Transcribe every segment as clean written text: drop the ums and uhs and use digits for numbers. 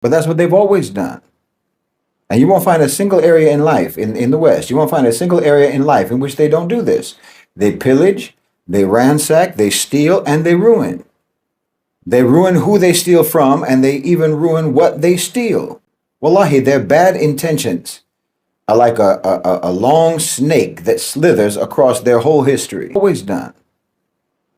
But that's what they've always done. And you won't find a single area in life in the West. You won't find a single area in life in which they don't do this. They pillage, they ransack, they steal, and they ruin. They ruin who they steal from, and they even ruin what they steal. Wallahi, their bad intentions are like a long snake that slithers across their whole history. Always done.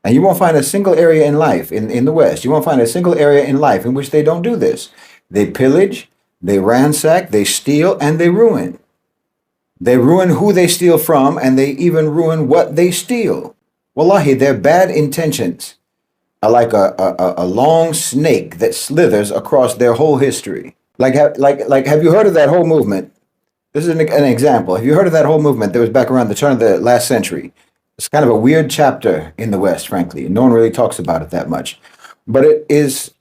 And you won't find a single area in life in the West. You won't find a single area in life in which they don't do this. They pillage, they ransack, they steal, and they ruin. They ruin who they steal from, and they even ruin what they steal. Wallahi, their bad intentions are like a long snake that slithers across their whole history. Like, have you heard of that whole movement? This is an example. Have you heard of that whole movement that was back around the turn of the last century? It's kind of a weird chapter in the West, frankly. No one really talks about it that much. But it is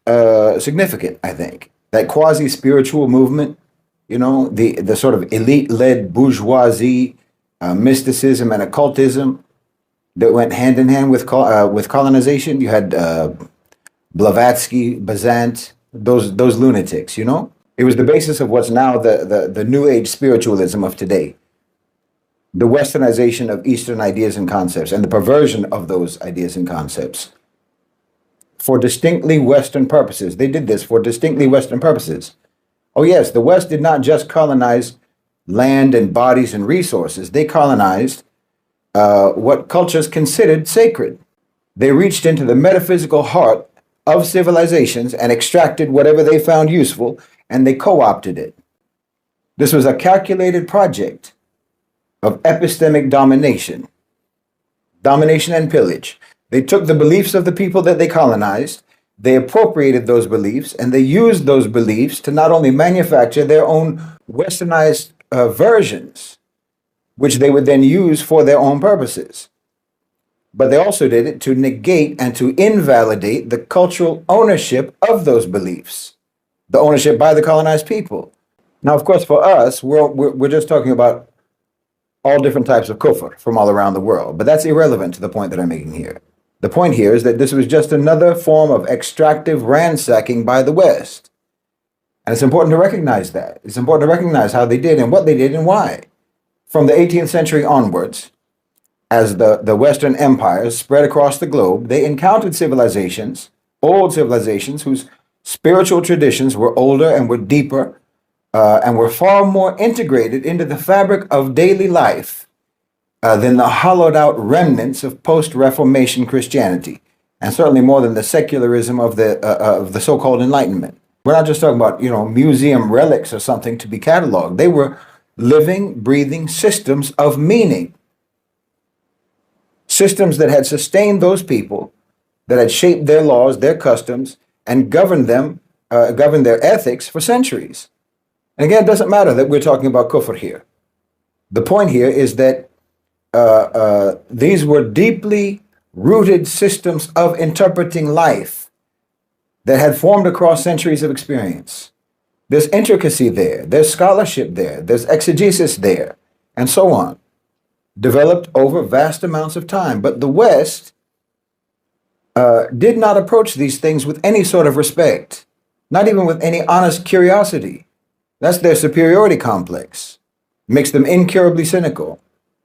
significant, I think. That quasi-spiritual movement, you know, the sort of elite-led bourgeoisie, mysticism and occultism that went hand in hand with colonization. You had Blavatsky, Bazant, those lunatics, you know? It was the basis of what's now the New Age spiritualism of today. The westernization of Eastern ideas and concepts and the perversion of those ideas and concepts for distinctly Western purposes. They did this for distinctly Western purposes. Oh yes, the West did not just colonize land and bodies and resources. They colonized what cultures considered sacred. They reached into the metaphysical heart of civilizations and extracted whatever they found useful, and they co-opted it. This was a calculated project of epistemic domination and pillage. They took the beliefs of the people that they colonized, they appropriated those beliefs, and they used those beliefs to not only manufacture their own westernized versions, which they would then use for their own purposes, but they also did it to negate and to invalidate the cultural ownership of those beliefs, the ownership by the colonized people. Now, of course, for us, we're just talking about all different types of kufr from all around the world, but that's irrelevant to the point that I'm making here. The point here is that this was just another form of extractive ransacking by the West. And it's important to recognize that. It's important to recognize how they did and what they did and why. From the 18th century onwards, as the Western empires spread across the globe, they encountered civilizations, old civilizations, whose spiritual traditions were older and were deeper and were far more integrated into the fabric of daily life than the hollowed out remnants of post-Reformation Christianity, and certainly more than the secularism of the so-called Enlightenment. We're not just talking about, you know, museum relics or something to be cataloged. They were living, breathing systems of meaning. Systems that had sustained those people, that had shaped their laws, their customs, and governed their ethics for centuries. And again, it doesn't matter that we're talking about kufr here. The point here is that these were deeply rooted systems of interpreting life that had formed across centuries of experience. There's intricacy there, there's scholarship there, there's exegesis there, and so on, developed over vast amounts of time. But the West did not approach these things with any sort of respect, not even with any honest curiosity. That's their superiority complex. Makes them incurably cynical.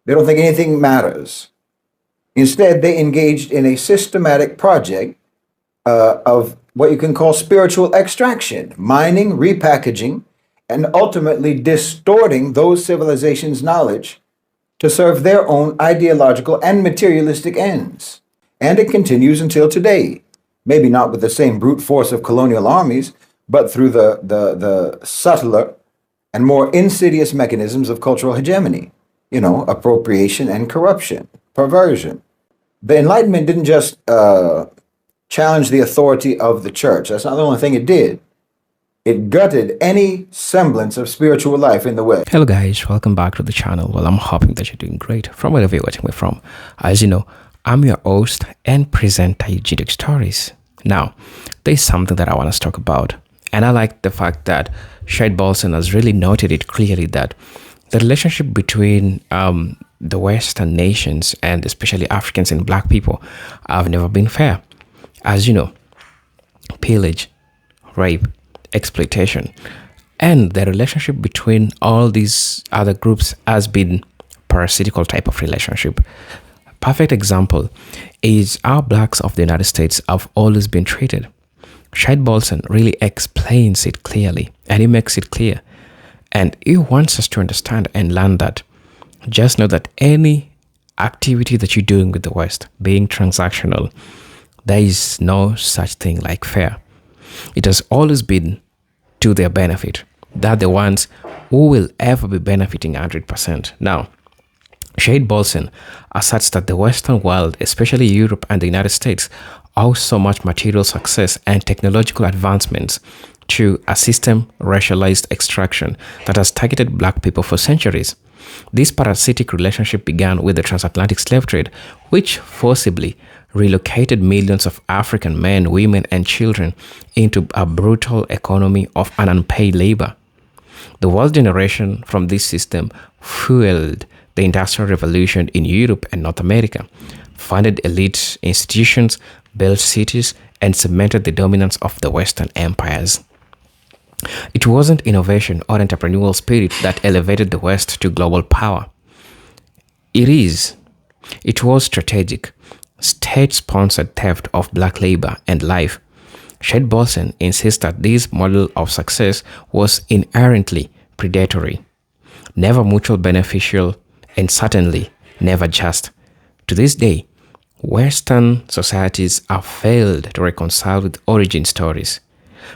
They don't think anything matters. Instead, they engaged in a systematic project of what you can call spiritual extraction, mining, repackaging, and ultimately distorting those civilizations' knowledge to serve their own ideological and materialistic ends. And it continues until today. Maybe not with the same brute force of colonial armies, but through the subtler and more insidious mechanisms of cultural hegemony, you know, appropriation and corruption, perversion. The Enlightenment didn't just challenge the authority of the church. That's not the only thing it did. It gutted any semblance of spiritual life in the West. Hello guys, welcome back to the channel. Well, I'm hoping that you're doing great from wherever you're watching me from. As you know, I'm your host and presenter, Eugenic Stories. Now, there's something that I want to talk about. And I like the fact that Shahid Bhalsan has really noted it clearly that the relationship between the Western nations and especially Africans and Black people have never been fair. As you know, pillage, rape, exploitation. And the relationship between all these other groups has been parasitical type of relationship. Perfect example is how blacks of the United States have always been treated. Shahid Bolson really explains it clearly, and he makes it clear. And he wants us to understand and learn that. Just know that any activity that you're doing with the West, being transactional, there is no such thing like fair. It has always been to their benefit. They're the ones who will ever be benefiting 100%. Now, Shahid Bolson asserts that the Western world, especially Europe and the United States, owe so much material success and technological advancements to a system racialized extraction that has targeted black people for centuries. This parasitic relationship began with the transatlantic slave trade, which forcibly relocated millions of African men, women, and children into a brutal economy of unpaid labor. The wealth generation from this system fueled the Industrial Revolution in Europe and North America, funded elite institutions, built cities, and cemented the dominance of the Western empires. It wasn't innovation or entrepreneurial spirit that elevated the West to global power. It was strategic, state-sponsored theft of black labor and life. Shahid Bolson insists that this model of success was inherently predatory, never mutual beneficial, and certainly never just. To this day, Western societies have failed to reconcile with origin stories,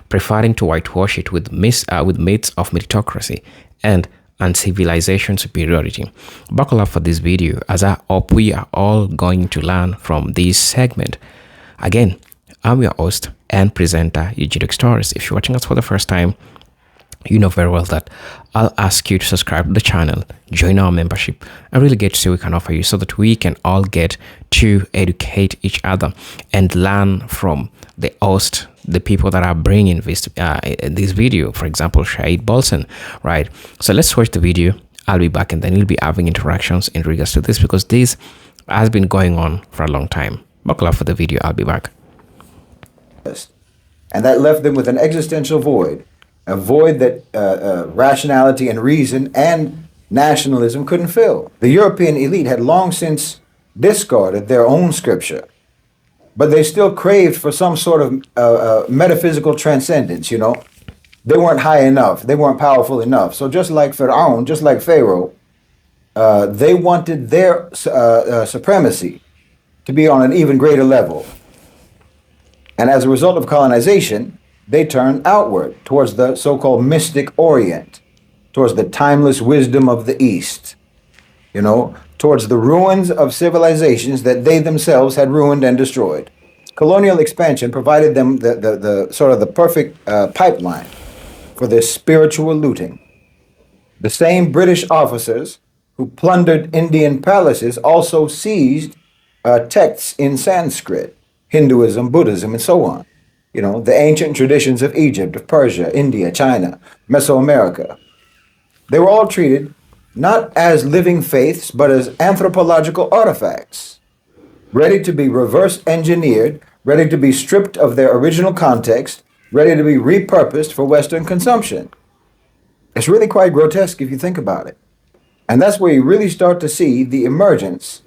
preferring to whitewash it with myths of meritocracy and civilization superiority. Buckle up for this video, as I hope we are all going to learn from this segment. Again, I'm your host and presenter, Eugenic Stories. If you're watching us for the first time, you know very well that I'll ask you to subscribe to the channel, join our membership, and really get to see what we can offer you so that we can all get to educate each other and learn from the host, the people that are bringing this video, for example, Shahid Bolson, right? So let's watch the video. I'll be back, and then we'll be having interactions in regards to this, because this has been going on for a long time. Buckle up for the video. I'll be back. And that left them with an existential void, a void that rationality and reason and nationalism couldn't fill. The European elite had long since discarded their own scripture, but they still craved for some sort of metaphysical transcendence, you know. They weren't high enough. They weren't powerful enough. So just like Pharaoh, just like Pharaoh, they wanted their supremacy to be on an even greater level. And as a result of colonization, they turned outward towards the so-called mystic Orient, towards the timeless wisdom of the East, you know, towards the ruins of civilizations that they themselves had ruined and destroyed. Colonial expansion provided them the sort of the perfect pipeline for their spiritual looting. The same British officers who plundered Indian palaces also seized texts in Sanskrit, Hinduism, Buddhism, and so on. You know, the ancient traditions of Egypt, of Persia, India, China, Mesoamerica. They were all treated not as living faiths, but as anthropological artifacts, ready to be reverse engineered, ready to be stripped of their original context, ready to be repurposed for Western consumption. It's really quite grotesque if you think about it. And that's where you really start to see the emergence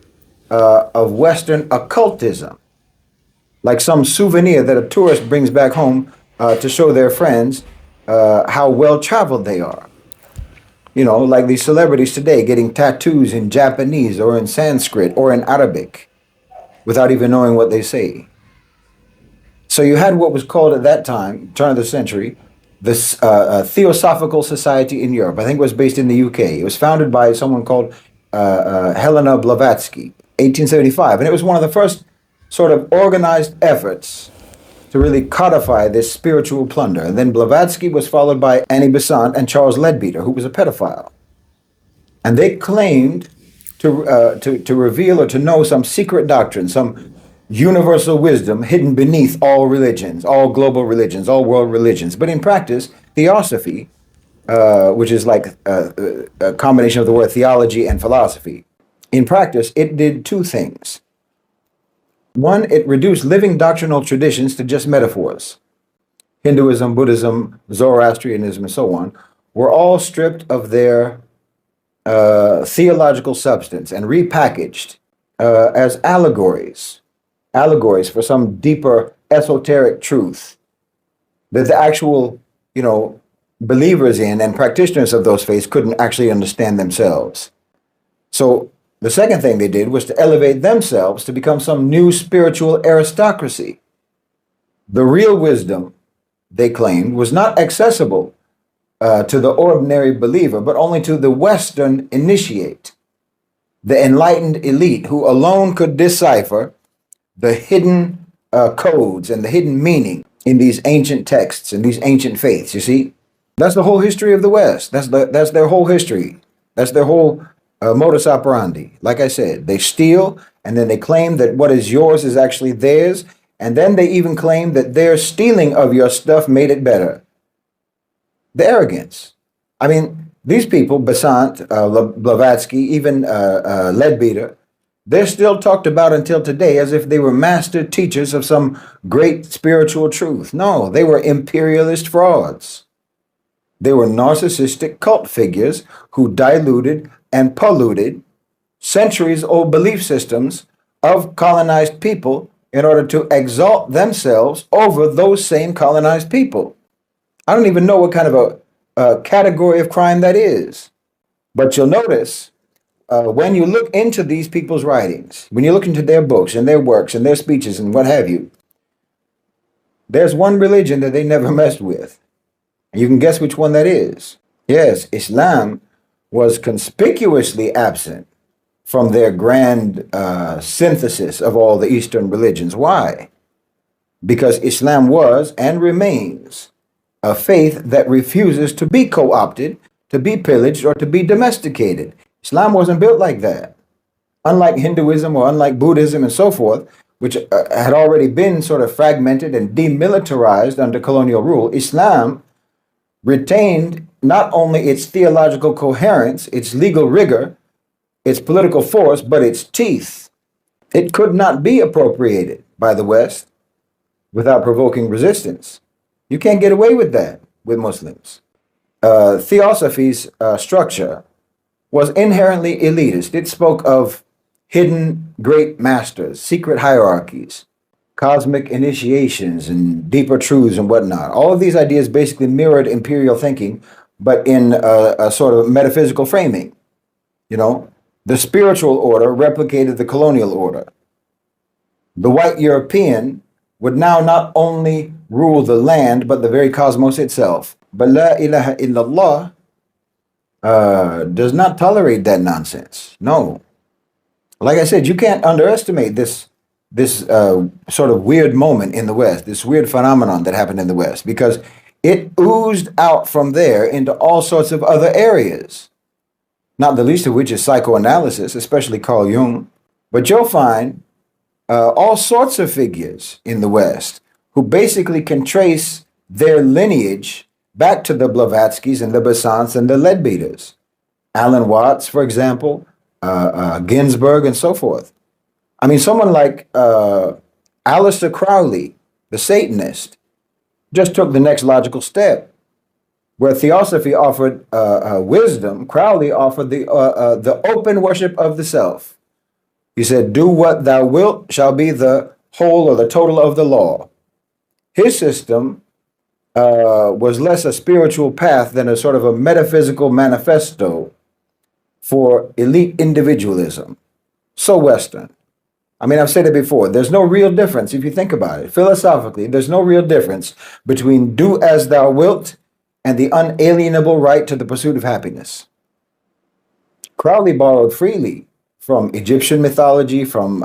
of Western occultism, like some souvenir that a tourist brings back home to show their friends how well-traveled they are. You know, like these celebrities today getting tattoos in Japanese or in Sanskrit or in Arabic without even knowing what they say. So you had what was called at that time, turn of the century, this Theosophical Society in Europe. I think it was based in the UK. It was founded by someone called Helena Blavatsky, 1875. And it was one of the first sort of organized efforts to really codify this spiritual plunder. And then Blavatsky was followed by Annie Besant and Charles Leadbeater, who was a pedophile. And they claimed to reveal or to know some secret doctrine, some universal wisdom hidden beneath all religions, all global religions, all world religions. But in practice, theosophy, which is like a combination of the word theology and philosophy, in practice, it did two things. One, it reduced living doctrinal traditions to just metaphors. Hinduism, Buddhism, Zoroastrianism, and so on, were all stripped of their theological substance and repackaged as allegories for some deeper esoteric truth that the actual, believers in and practitioners of those faiths couldn't actually understand themselves. So the second thing they did was to elevate themselves to become some new spiritual aristocracy. The real wisdom, they claimed, was not accessible to the ordinary believer, but only to the Western initiate, the enlightened elite who alone could decipher the hidden codes and the hidden meaning in these ancient texts and these ancient faiths. You see, that's the whole history of the West. That's their whole history. That's their whole modus operandi. Like I said, they steal and then they claim that what is yours is actually theirs. And then they even claim that their stealing of your stuff made it better. The arrogance. I mean, these people, Besant, Blavatsky, even Leadbeater, they're still talked about until today as if they were master teachers of some great spiritual truth. No, they were imperialist frauds. They were narcissistic cult figures who diluted and polluted centuries-old belief systems of colonized people in order to exalt themselves over those same colonized people. I don't even know what kind of a category of crime that is. But you'll notice when you look into these people's writings, when you look into their books and their works and their speeches and what have you, there's one religion that they never messed with. And you can guess which one that is. Yes, Islam was conspicuously absent from their grand synthesis of all the Eastern religions. Why? Because Islam was and remains a faith that refuses to be co-opted, to be pillaged, or to be domesticated. Islam wasn't built like that. Unlike Hinduism or unlike Buddhism and so forth, which had already been sort of fragmented and demilitarized under colonial rule, Islam retained not only its theological coherence, its legal rigor, its political force, but its teeth. It could not be appropriated by the West without provoking resistance. You can't get away with that with Muslims. Theosophy's structure was inherently elitist. It spoke of hidden great masters, secret hierarchies, cosmic initiations, and deeper truths and whatnot. All of these ideas basically mirrored imperial thinking, but in a sort of metaphysical framing. The spiritual order replicated the colonial order. The white European would now not only rule the land, but the very cosmos itself. But La ilaha illallah does not tolerate that nonsense. No. Like I said, you can't underestimate this sort of weird moment in the West, this weird phenomenon that happened in the West, because it oozed out from there into all sorts of other areas, not the least of which is psychoanalysis, especially Carl Jung. But you'll find all sorts of figures in the West who basically can trace their lineage back to the Blavatskys and the Besants and the Leadbeaters. Alan Watts, for example, Ginsberg, and so forth. I mean, someone like Aleister Crowley, the Satanist, just took the next logical step. Where Theosophy offered wisdom, Crowley offered the open worship of the self. He said, "Do what thou wilt shall be the whole or the total of the law." His system was less a spiritual path than a sort of a metaphysical manifesto for elite individualism. So Western. I mean, I've said it before, there's no real difference if you think about it. Philosophically, there's no real difference between do as thou wilt and the unalienable right to the pursuit of happiness. Crowley borrowed freely from Egyptian mythology, from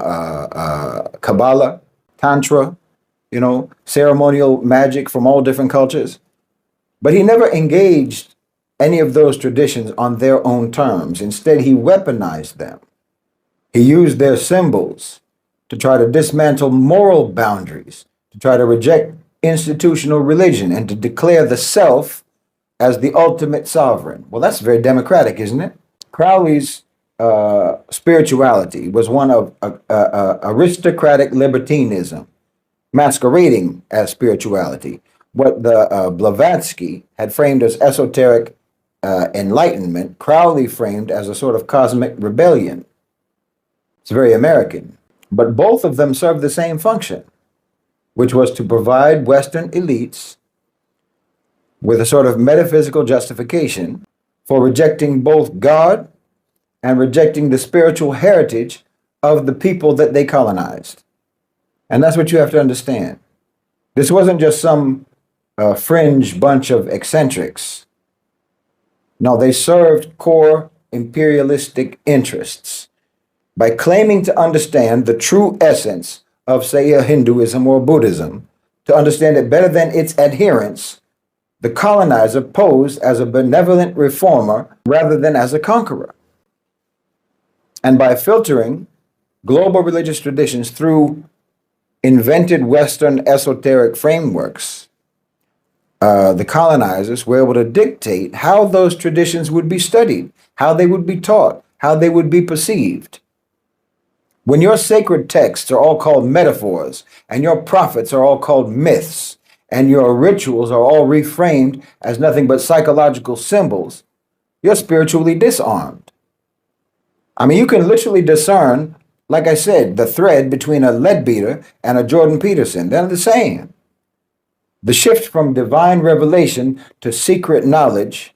Kabbalah, Tantra, ceremonial magic from all different cultures. But he never engaged any of those traditions on their own terms. Instead, he weaponized them. He used their symbols to try to dismantle moral boundaries, to try to reject institutional religion, and to declare the self as the ultimate sovereign. Well, that's very democratic, isn't it? Crowley's spirituality was one of aristocratic libertinism, masquerading as spirituality, What the Blavatsky had framed as esoteric enlightenment, Crowley framed as a sort of cosmic rebellion. It's very American. But both of them serve the same function, which was to provide Western elites with a sort of metaphysical justification for rejecting both God and rejecting the spiritual heritage of the people that they colonized. And that's what you have to understand. This wasn't just some fringe bunch of eccentrics. No, they served core imperialistic interests by claiming to understand the true essence of, say, a Hinduism or Buddhism, to understand it better than its adherents. The colonizer posed as a benevolent reformer rather than as a conqueror. And by filtering global religious traditions through invented Western esoteric frameworks, the colonizers were able to dictate how those traditions would be studied, how they would be taught, how they would be perceived. When your sacred texts are all called metaphors, and your prophets are all called myths, and your rituals are all reframed as nothing but psychological symbols, you're spiritually disarmed. I mean, you can literally discern, like I said, the thread between a Leadbeater and a Jordan Peterson. They're the same. The shift from divine revelation to secret knowledge,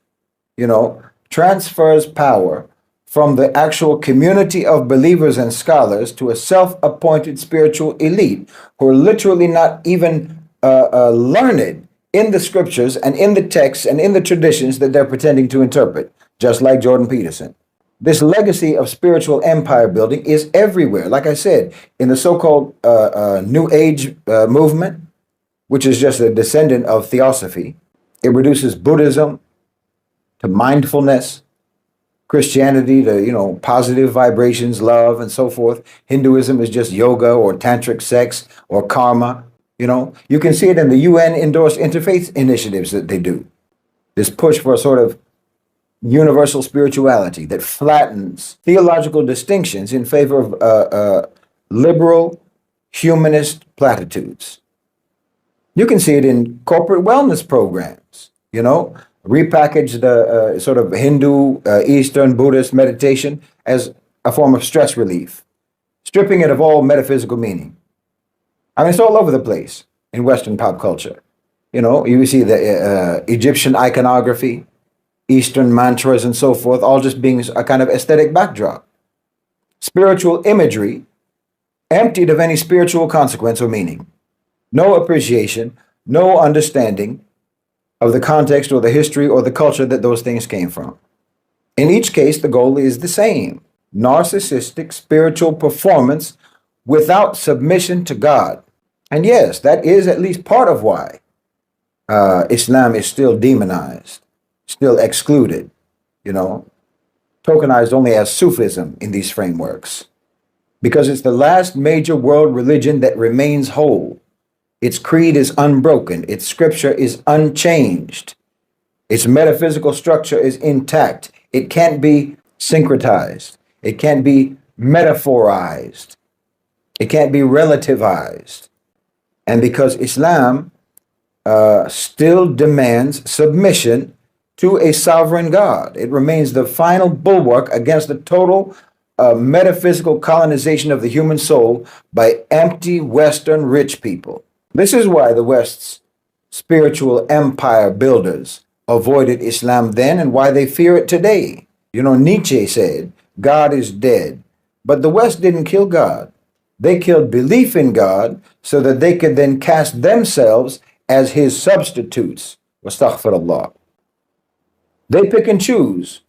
transfers power from the actual community of believers and scholars to a self-appointed spiritual elite who are literally not even learned in the scriptures and in the texts and in the traditions that they're pretending to interpret, just like Jordan Peterson. This legacy of spiritual empire building is everywhere. Like I said, in the so-called New Age movement, which is just a descendant of theosophy, it reduces Buddhism to mindfulness, Christianity to, positive vibrations, love, and so forth. Hinduism is just yoga or tantric sex or karma. You can see it in the UN endorsed interfaith initiatives that they do. This push for a sort of universal spirituality that flattens theological distinctions in favor of liberal humanist platitudes. You can see it in corporate wellness programs, repackage the sort of Hindu, Eastern, Buddhist meditation as a form of stress relief, stripping it of all metaphysical meaning. I mean, it's all over the place in Western pop culture. You see the Egyptian iconography, Eastern mantras and so forth, all just being a kind of aesthetic backdrop. Spiritual imagery emptied of any spiritual consequence or meaning. No appreciation, no understanding of the context or the history or the culture that those things came from. In each case, the goal is the same: narcissistic spiritual performance without submission to God. And yes, that is at least part of why Islam is still demonized, still excluded, tokenized only as Sufism in these frameworks, because it's the last major world religion that remains whole. Its creed is unbroken. Its scripture is unchanged. Its metaphysical structure is intact. It can't be syncretized. It can't be metaphorized. It can't be relativized. And because Islam still demands submission to a sovereign God, it remains the final bulwark against the total metaphysical colonization of the human soul by empty Western rich people. This is why the West's spiritual empire builders avoided Islam then and why they fear it today. Nietzsche said, God is dead. But the West didn't kill God. They killed belief in God so that they could then cast themselves as his substitutes. Astaghfirullah. They pick and choose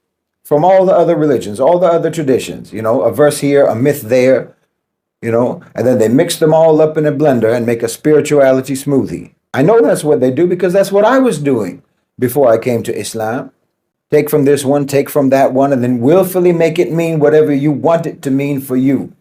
from all the other religions, all the other traditions, a verse here, a myth there, and then they mix them all up in a blender and make a spirituality smoothie. I know that's what they do because that's what I was doing before I came to Islam. Take from this one, take from that one, and then willfully make it mean whatever you want it to mean for you.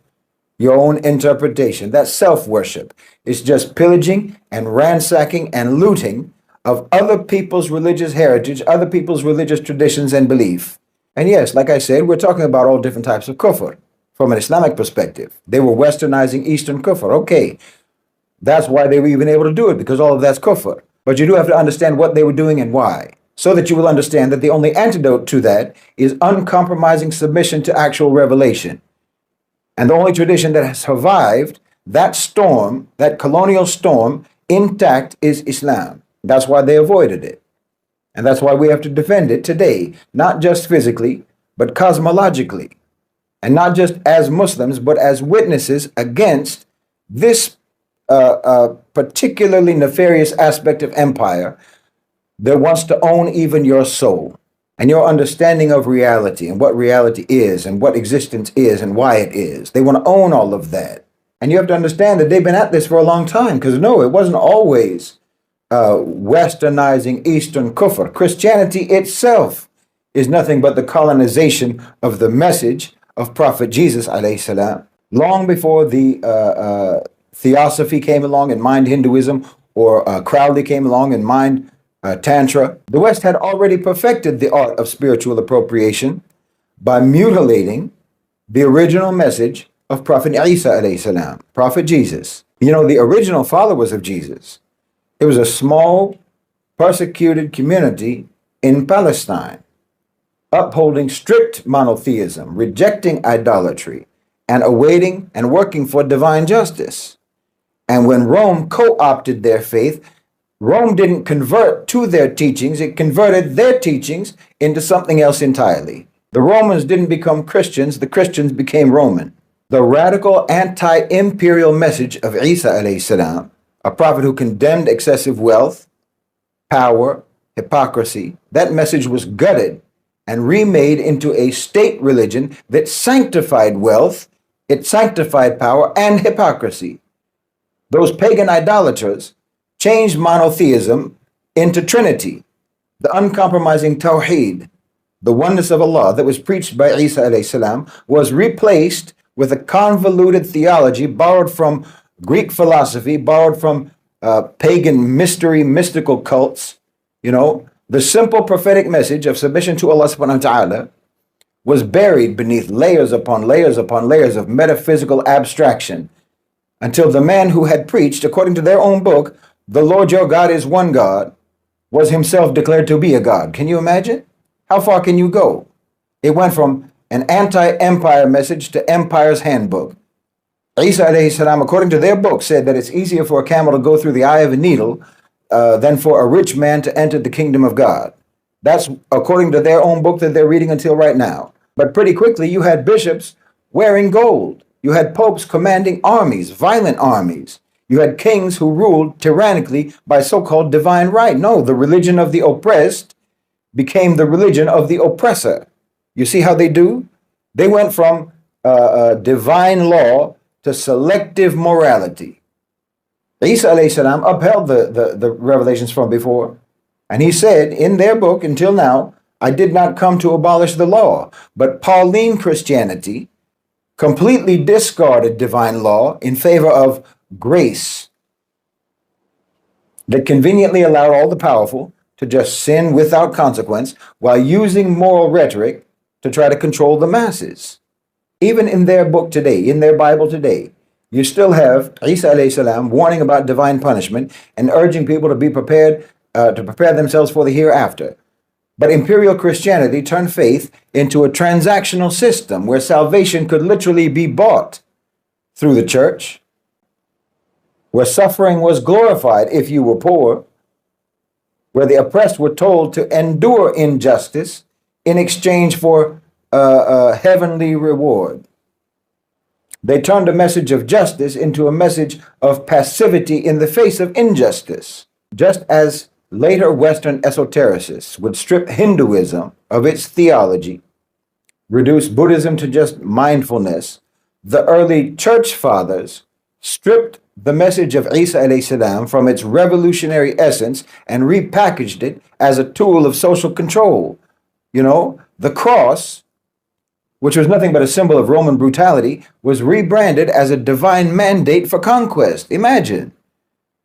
Your own interpretation. That's self-worship. It's just pillaging and ransacking and looting of other people's religious heritage, other people's religious traditions and belief. And yes, like I said, we're talking about all different types of kufr. From an Islamic perspective, they were westernizing Eastern kufr. Okay, that's why they were even able to do it, because all of that's kufr. But you do have to understand what they were doing and why, so that you will understand that the only antidote to that is uncompromising submission to actual revelation. And the only tradition that has survived that storm, that colonial storm, intact is Islam. That's why they avoided it. And that's why we have to defend it today, not just physically, but cosmologically. And not just as Muslims, but as witnesses against this particularly nefarious aspect of empire that wants to own even your soul and your understanding of reality and what reality is and what existence is and why it is. They want to own all of that. And you have to understand that they've been at this for a long time, because no, it wasn't always westernizing Eastern kufr. Christianity itself is nothing but the colonization of the message of Prophet Jesus alayhi salam, long before the Theosophy came along and mined Hinduism, or Crowley came along and mined Tantra. The West had already perfected the art of spiritual appropriation by mutilating the original message of Prophet Isa alayhi salam, Prophet Jesus. You know, the original followers of Jesus, it was a small, persecuted community in Palestine, upholding strict monotheism, rejecting idolatry, and awaiting and working for divine justice. And when Rome co-opted their faith, Rome didn't convert to their teachings, it converted their teachings into something else entirely. The Romans didn't become Christians, the Christians became Roman. The radical anti-imperial message of Isa alayhi salam, a prophet who condemned excessive wealth, power, hypocrisy, that message was gutted and remade into a state religion that sanctified wealth, it sanctified power and hypocrisy. Those pagan idolaters changed monotheism into Trinity, the uncompromising Tawheed, the oneness of Allah that was preached by Isa alayhi salam, was replaced with a convoluted theology borrowed from Greek philosophy, borrowed from pagan mystical cults. You know, the simple prophetic message of submission to Allah subhanahu wa ta'ala was buried beneath layers upon layers upon layers of metaphysical abstraction, until the man who had preached, according to their own book, the Lord your God is one God, was himself declared to be a God. Can you imagine? How far can you go? It went from an anti-empire message to empire's handbook. Isa alayhi salam, according to their book, said that it's easier for a camel to go through the eye of a needle than for a rich man to enter the kingdom of God. That's according to their own book that they're reading until right now. But pretty quickly, you had bishops wearing gold. You had popes commanding armies, violent armies. You had kings who ruled tyrannically by so-called divine right. No, the religion of the oppressed became the religion of the oppressor. You see how they do? They went from divine law to selective morality. Isa alayhi salam upheld the revelations from before. And he said in their book, until now, I did not come to abolish the law. But Pauline Christianity completely discarded divine law in favor of grace that conveniently allowed all the powerful to just sin without consequence while using moral rhetoric to try to control the masses. Even in their book today, in their Bible today, you still have Isa alayhi salam warning about divine punishment and urging people to be prepared, to prepare themselves for the hereafter. But imperial Christianity turned faith into a transactional system where salvation could literally be bought through the church, where suffering was glorified if you were poor, where the oppressed were told to endure injustice in exchange for a heavenly reward. They turned a message of justice into a message of passivity in the face of injustice, just as later Western esotericists would strip Hinduism of its theology, reduce Buddhism to just mindfulness. The early church fathers stripped the message of Isa alayhi salam from its revolutionary essence and repackaged it as a tool of social control. You know, the cross, which was nothing but a symbol of Roman brutality, was rebranded as a divine mandate for conquest. Imagine.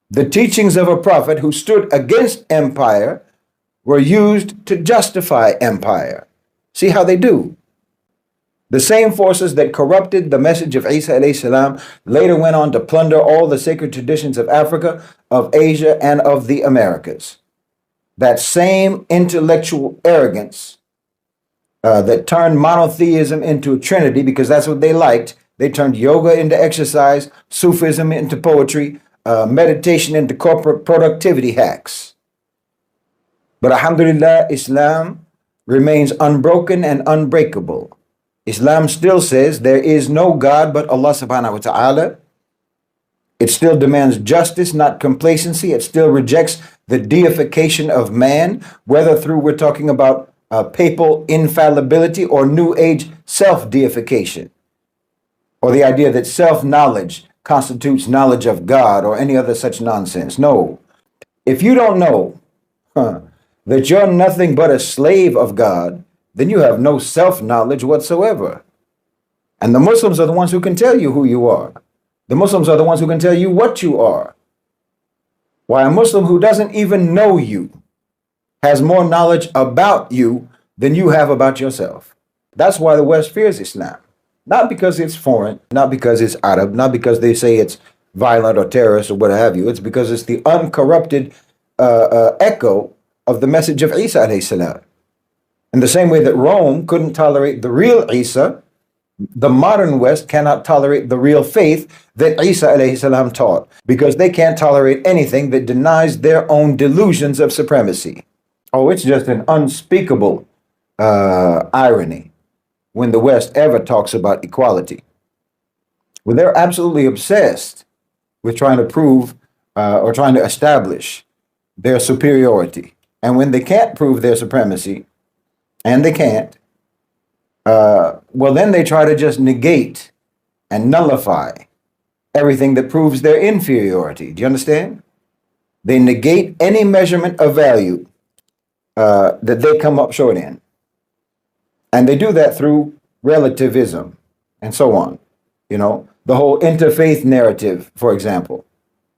The teachings of a prophet who stood against empire were used to justify empire. See how they do? The same forces that corrupted the message of Isa alayhi salam later went on to plunder all the sacred traditions of Africa, of Asia, and of the Americas. That same intellectual arrogance that turned monotheism into a trinity, because that's what they liked. They turned yoga into exercise, Sufism into poetry, meditation into corporate productivity hacks. But alhamdulillah, Islam remains unbroken and unbreakable. Islam still says there is no God but Allah subhanahu wa ta'ala. It still demands justice, not complacency. It still rejects the deification of man, whether through we're talking about papal infallibility or New Age self-deification, or the idea that self-knowledge constitutes knowledge of God or any other such nonsense. No. If you don't know that you're nothing but a slave of God, then you have no self-knowledge whatsoever. And the Muslims are the ones who can tell you who you are. The Muslims are the ones who can tell you what you are. Why, a Muslim who doesn't even know you has more knowledge about you than you have about yourself. That's why the West fears Islam. Not because it's foreign, not because it's Arab, not because they say it's violent or terrorist or what have you. It's because it's the uncorrupted echo of the message of Isa alayhi salam. In the same way that Rome couldn't tolerate the real Isa, the modern West cannot tolerate the real faith that Isa alayhi salam taught, because they can't tolerate anything that denies their own delusions of supremacy. Oh, it's just an unspeakable irony when the West ever talks about equality. Well, they're absolutely obsessed with trying to prove or trying to establish their superiority. And when they can't prove their supremacy, and they can't, well, then they try to just negate and nullify everything that proves their inferiority. Do you understand? They negate any measurement of value that they come up short in. And they do that through relativism and so on. You know, the whole interfaith narrative, for example.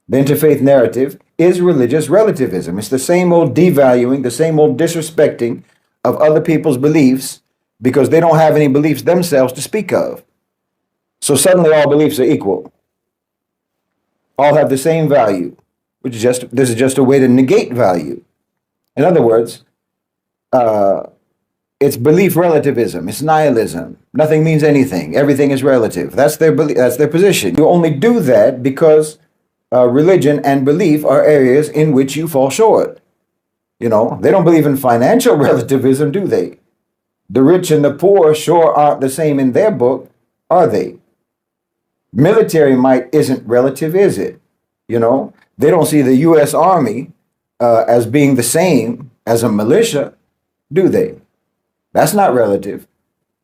The interfaith narrative is religious relativism. It's the same old devaluing, the same old disrespecting of other people's beliefs because they don't have any beliefs themselves to speak of. So suddenly all beliefs are equal. All have the same value, which is this is just a way to negate value. In other words, it's belief relativism. It's nihilism. Nothing means anything. Everything is relative. That's their belief. That's their position. You only do that because religion and belief are areas in which you fall short. You know, they don't believe in financial relativism, do they? The rich and the poor sure aren't the same in their book, are they? Military might isn't relative, is it? You know, they don't see the U.S. Army as being the same as a militia, do they? That's not relative.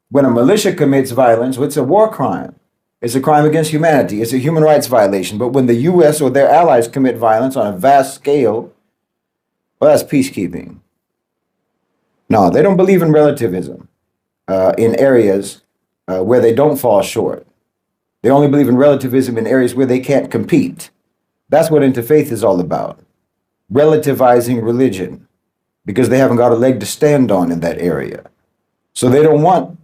When a militia commits violence, it's a war crime. It's a crime against humanity. It's a human rights violation. But when the U.S. or their allies commit violence on a vast scale, well, that's peacekeeping. No, they don't believe in relativism in areas where they don't fall short. They only believe in relativism in areas where they can't compete. That's what interfaith is all about. Relativizing religion because they haven't got a leg to stand on in that area. So they don't want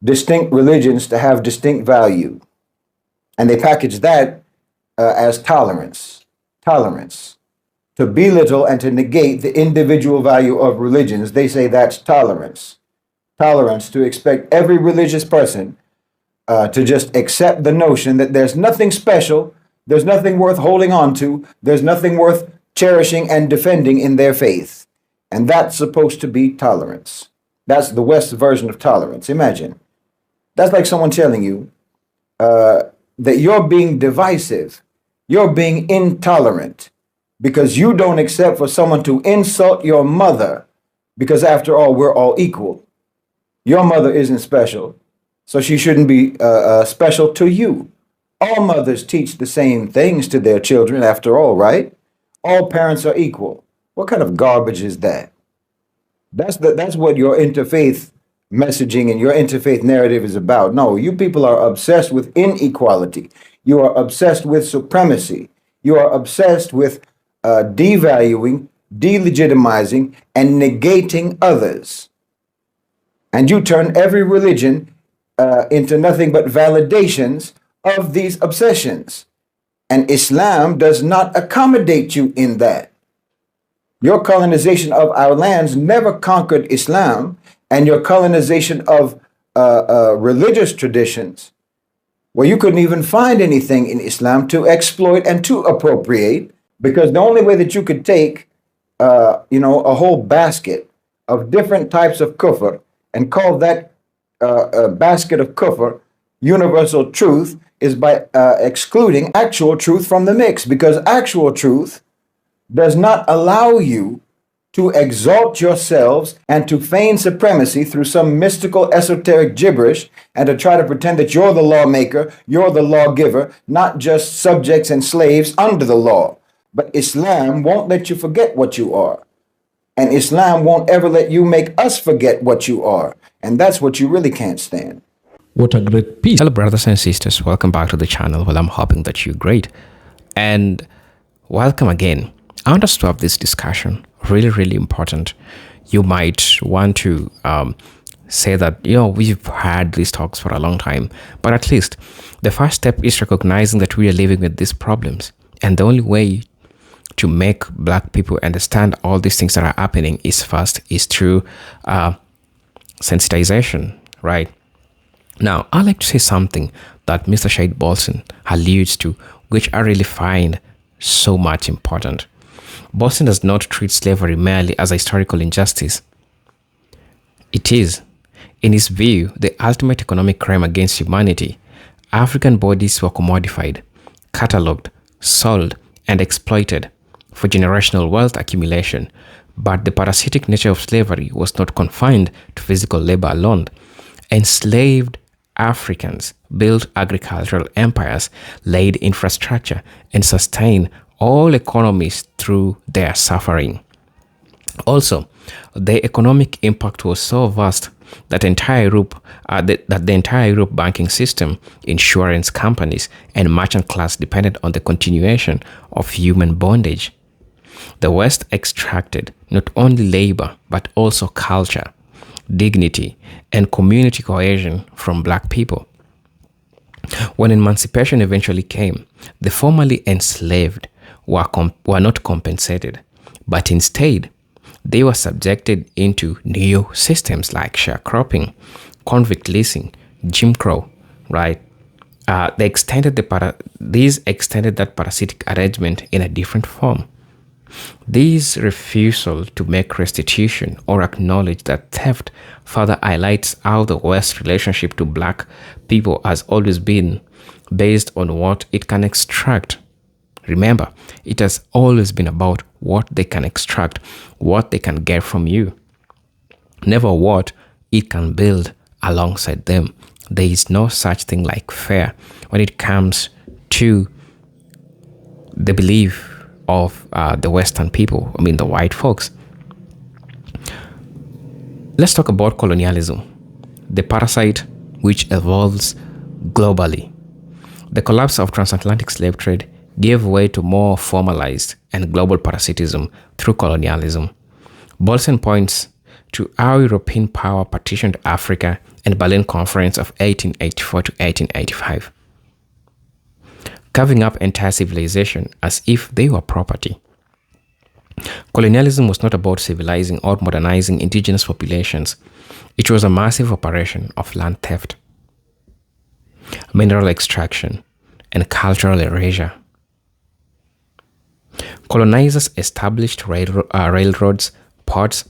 distinct religions to have distinct value. And they package that as tolerance. Tolerance. To belittle and to negate the individual value of religions, they say that's tolerance. Tolerance to expect every religious person to just accept the notion that there's nothing special, there's nothing worth holding on to, there's nothing worth cherishing and defending in their faith. And that's supposed to be tolerance. That's the West's version of tolerance. Imagine. That's like someone telling you that you're being divisive, you're being intolerant, because you don't accept for someone to insult your mother, because after all, we're all equal. Your mother isn't special, so she shouldn't be special to you. All mothers teach the same things to their children, after all, right? All parents are equal. What kind of garbage is that? That's what your interfaith messaging and your interfaith narrative is about. No, you people are obsessed with inequality. You are obsessed with supremacy. You are obsessed with devaluing, delegitimizing, and negating others. And you turn every religion into nothing but validations of these obsessions. And Islam does not accommodate you in that. Your colonization of our lands never conquered Islam, and your colonization of religious traditions, where you couldn't even find anything in Islam to exploit and to appropriate, because the only way that you could take, a whole basket of different types of kufr and call that a basket of kufr universal truth is by excluding actual truth from the mix, because actual truth does not allow you to exalt yourselves and to feign supremacy through some mystical esoteric gibberish and to try to pretend that you're the lawmaker, you're the lawgiver, not just subjects and slaves under the law. But Islam won't let you forget what you are. And Islam won't ever let you make us forget what you are. And that's what you really can't stand. What a great piece. Hello, brothers and sisters. Welcome back to the channel. Well, I'm hoping that you're great. And welcome again. I want us to have this discussion. Really, really important. You might want to say that, we've had these talks for a long time. But at least the first step is recognizing that we are living with these problems. And the only way to make Black people understand all these things that are happening is through sensitization, right? Now, I'd like to say something that Mr. Shahid Bolson alludes to, which I really find so much important. Bolson does not treat slavery merely as a historical injustice. It is, in his view, the ultimate economic crime against humanity. African bodies were commodified, catalogued, sold, and exploited for generational wealth accumulation. But the parasitic nature of slavery was not confined to physical labor alone. Enslaved Africans built agricultural empires, laid infrastructure, and sustained all economies through their suffering. Also, the economic impact was so vast that the entire Europe banking system, insurance companies, and merchant class depended on the continuation of human bondage. The West extracted not only labor, but also culture, dignity, and community cohesion from Black people. When emancipation eventually came, the formerly enslaved were not compensated, but instead, they were subjected into new systems like sharecropping, convict leasing, Jim Crow, right? These extended that parasitic arrangement in a different form. This refusal to make restitution or acknowledge that theft further highlights how the West's relationship to Black people has always been based on what it can extract. Remember, it has always been about what they can extract, what they can get from you, never what it can build alongside them. There is no such thing like fair when it comes to the belief of the Western people, the white folks. Let's talk about colonialism, the parasite which evolves globally. The collapse of transatlantic slave trade gave way to more formalized and global parasitism through colonialism. Bolson points to how European power partitioned Africa and Berlin Conference of 1884 to 1885, carving up entire civilization as if they were property. Colonialism was not about civilizing or modernizing indigenous populations. It was a massive operation of land theft, mineral extraction, and cultural erasure. Colonizers established railroads, ports,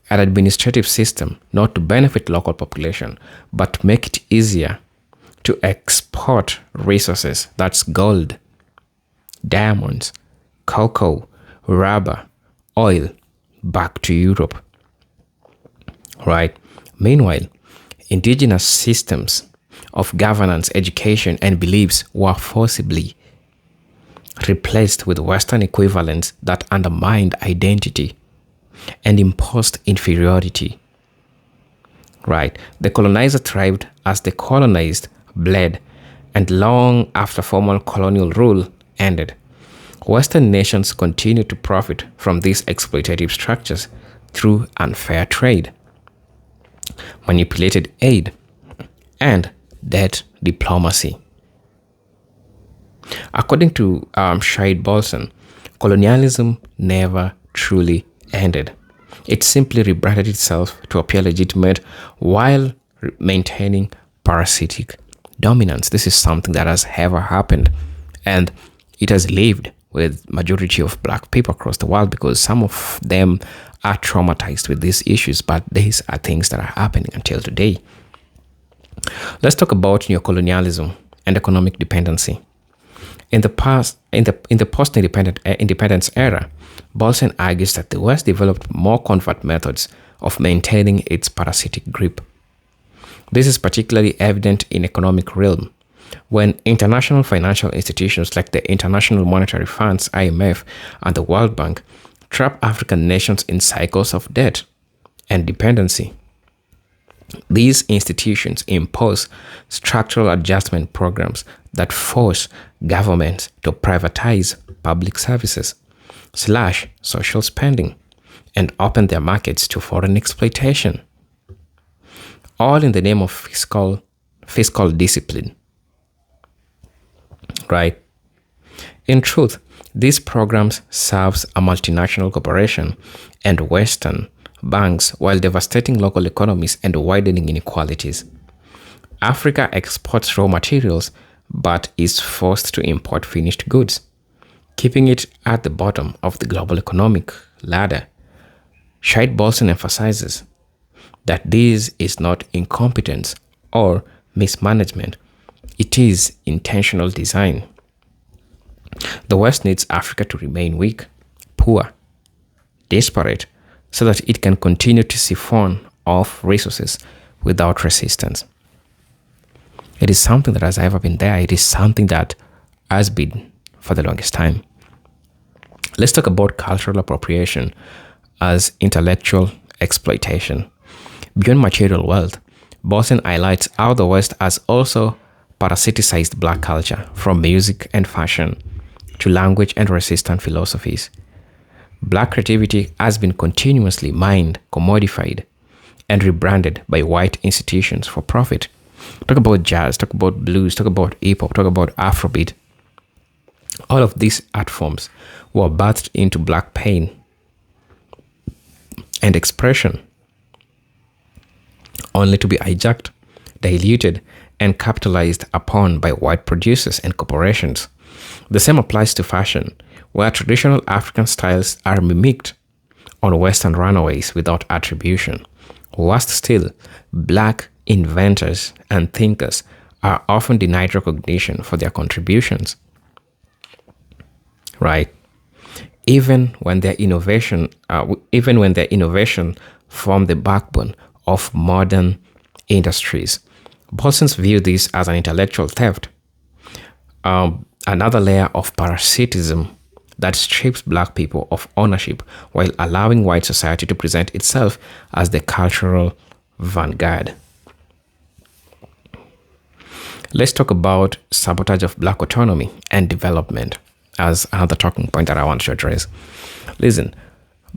and administrative system not to benefit local population, but to make it easier to export resources, that's gold, diamonds, cocoa, rubber, oil, back to Europe. Right? Meanwhile, indigenous systems of governance, education, and beliefs were forcibly replaced with Western equivalents that undermined identity and imposed inferiority. Right? The colonizer thrived as the colonized bled, and long after formal colonial rule ended, Western nations continued to profit from these exploitative structures through unfair trade. manipulated aid, and debt diplomacy. According to Shahid Bolson, colonialism never truly ended. It simply rebranded itself to appear legitimate while maintaining parasitic dominance. This is something that has ever happened, and it has lived with majority of black people across the world because some of them are traumatized with these issues, but these are things that are happening until today. Let's talk about neocolonialism and economic dependency. In the post-independence era, Bolson argues that the West developed more covert methods of maintaining its parasitic grip. This is particularly evident in economic realm, when international financial institutions like the International Monetary Funds (IMF) and the World Bank trap African nations in cycles of debt and dependency. These institutions impose structural adjustment programs that force governments to privatize public services, slash social spending, and open their markets to foreign exploitation, all in the name of fiscal discipline. Right? In truth, these programs serves a multinational corporation and Western banks while devastating local economies and widening inequalities. Africa exports raw materials but is forced to import finished goods, keeping it at the bottom of the global economic ladder. Shahid Bolson emphasizes that this is not incompetence or mismanagement, it is intentional design. The West needs Africa to remain weak, poor, desperate, so that it can continue to siphon off resources without resistance. It is something that has ever been there. It is something that has been for the longest time. Let's talk about cultural appropriation as intellectual exploitation. Beyond material wealth, Bolson highlights how the West has also parasiticized black culture, from music and fashion to language and resistant philosophies. Black creativity has been continuously mined, commodified, and rebranded by white institutions for profit. Talk about jazz, talk about blues, talk about hip hop, talk about Afrobeat. All of these art forms were birthed into black pain and expression, only to be hijacked, diluted, and capitalized upon by white producers and corporations. The same applies to fashion, where traditional African styles are mimicked on Western runaways without attribution. Worst still, black inventors and thinkers are often denied recognition for their contributions. Right? Even when their innovation form the backbone of modern industries. Bolson's view this as an intellectual theft, another layer of parasitism that strips black people of ownership while allowing white society to present itself as the cultural vanguard. Let's talk about sabotage of black autonomy and development as another talking point that I want to address. Listen,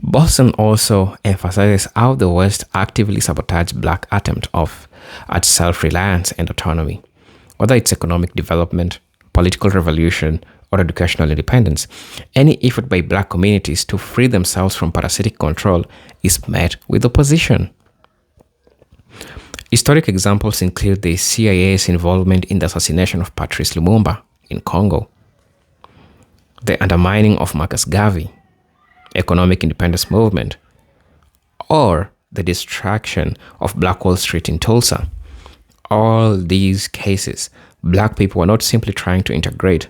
Bolson also emphasizes how the West actively sabotaged black attempt at self-reliance and autonomy, whether it's economic development, political revolution, or educational independence. Any effort by black communities to free themselves from parasitic control is met with opposition. Historic examples include the CIA's involvement in the assassination of Patrice Lumumba in Congo, the undermining of Marcus Garvey, economic independence movement, or the destruction of Black Wall Street in Tulsa. All these cases, black people were not simply trying to integrate.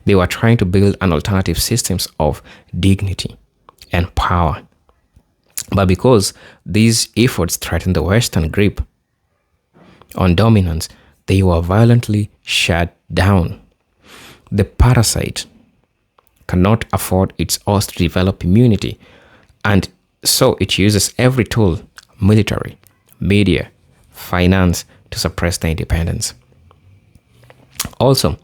They were trying to build an alternative systems of dignity and power. But because these efforts threatened the Western grip on dominance, they were violently shut down. The parasite cannot afford its host to develop immunity, and so it uses every tool, military, media, finance, to suppress their independence. Also,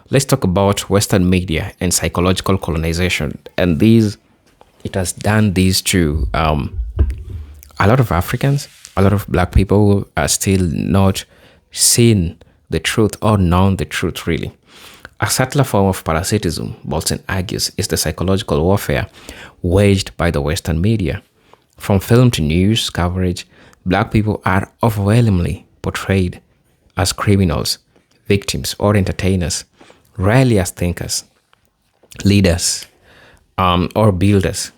let's talk about Western media and psychological colonization. And it has done these to a lot of Africans, a lot of black people are still not seeing the truth or known the truth really. A subtler form of parasitism, Bolton argues, is the psychological warfare waged by the Western media. From film to news coverage, black people are overwhelmingly portrayed as criminals, victims, or entertainers, rarely as thinkers, leaders, or builders.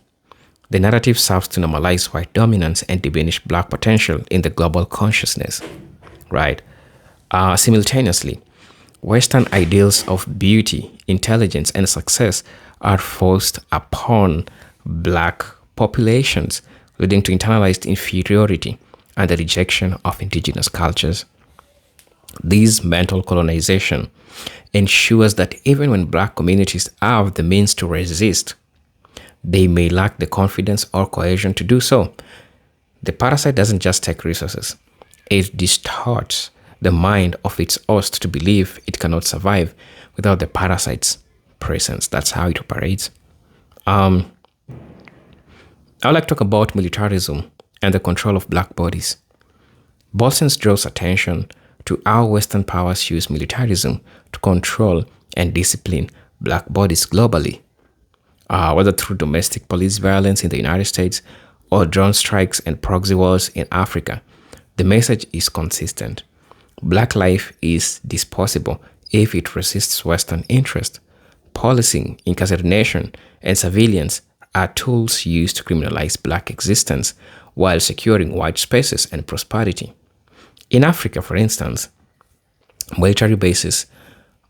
The narrative serves to normalize white dominance and diminish black potential in the global consciousness, right? Simultaneously, Western ideals of beauty, intelligence, and success are forced upon black populations, leading to internalized inferiority and the rejection of indigenous cultures. This mental colonization ensures that even when black communities have the means to resist, they may lack the confidence or cohesion to do so. The parasite doesn't just take resources, it distorts the mind of its host to believe it cannot survive without the parasite's presence. That's how it operates. I would like to talk about militarism and the control of black bodies. Bolton draws attention to how Western powers use militarism to control and discipline black bodies globally, whether through domestic police violence in the United States or drone strikes and proxy wars in Africa. The message is consistent. Black life is disposable if it resists Western interest. Policing, incarceration, and surveillance are tools used to criminalize black existence while securing white spaces and prosperity. In Africa, for instance, military bases,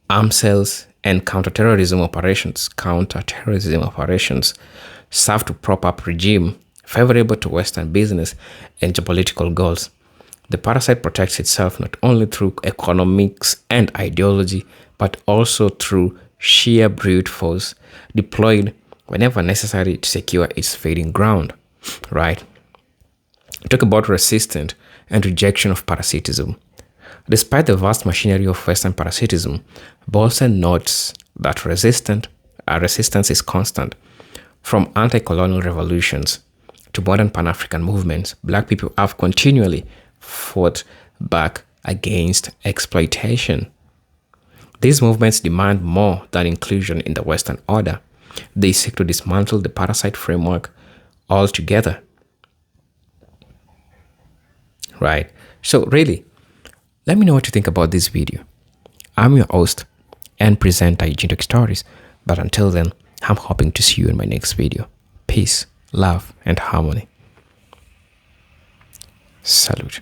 arms cells, and counterterrorism operations serve to prop up regime favorable to Western business and geopolitical goals. The parasite protects itself not only through economics and ideology, but also through sheer brute force deployed whenever necessary to secure its feeding ground, right? Talk about resistance and rejection of parasitism. Despite the vast machinery of Western parasitism, Bolton notes that resistance is constant. From anti-colonial revolutions to modern Pan-African movements, black people have continually fought back against exploitation. These movements demand more than inclusion in the Western order. They seek to dismantle the parasite framework altogether. Right? So really, let me know what you think about this video. I'm your host and presenter, Eugene Stories. But until then, I'm hoping to see you in my next video. Peace, love, and harmony. Salute.